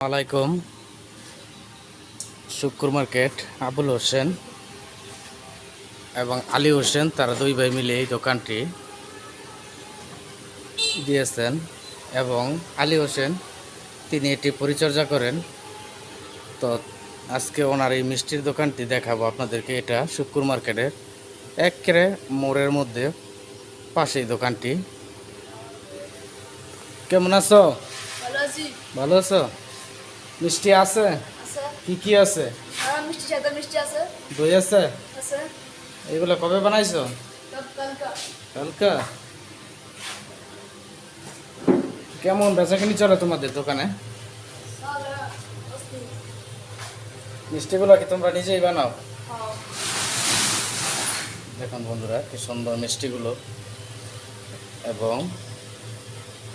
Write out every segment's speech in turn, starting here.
আলাইকুম। শুক্র মার্কেট আবুল হোসেন এবং আলী হোসেন তারা দুই ভাই মিলে এই দোকানটি দিয়েছেন এবং আলী হোসেন তিনি এটি পরিচর্যা করেন। তো আজকে ওনার এই মিষ্টির দোকানটি দেখাবো আপনাদেরকে। এটা শুক্র মার্কেটের একেবারে মোড়ের মধ্যে পাশেই দোকানটি। কেমন আছো? ভালো আছি। ভালো আছো? মিষ্টি আছে? আছে। কি কি আছে? মিষ্টি সাদা মিষ্টি আছে। দই আছে? আছে। এগুলো কবে বানাইছো? কালকা। কালকা। কেমন বেচাকেনি চলে তোমাদের দোকানে? মিষ্টিগুলো কি তোমরা নিজেই বানাও? দেখুন বন্ধুরা কি সুন্দর মিষ্টিগুলো এবং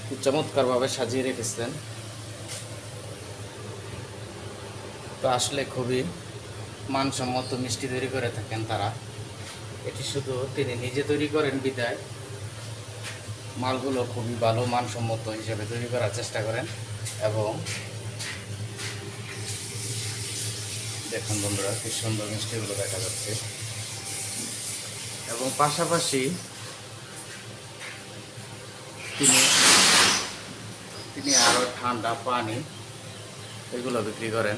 কি চমৎকারভাবে সাজিয়ে রেখেছেন। তো আসলে খুবই মানসম্মত মিষ্টি তৈরি করে থাকেন তারা। এটি শুধু তিনি নিজে তৈরি করেন বিদায় মালগুলো খুবই ভালো মানসম্মত হিসেবে তৈরি করার চেষ্টা করেন। এবং দেখুন বন্ধুরা কি সুন্দর মিষ্টিগুলো দেখা যাচ্ছে এবং পাশাপাশি তিনি আরও ঠান্ডা পানি এগুলো বিক্রি করেন।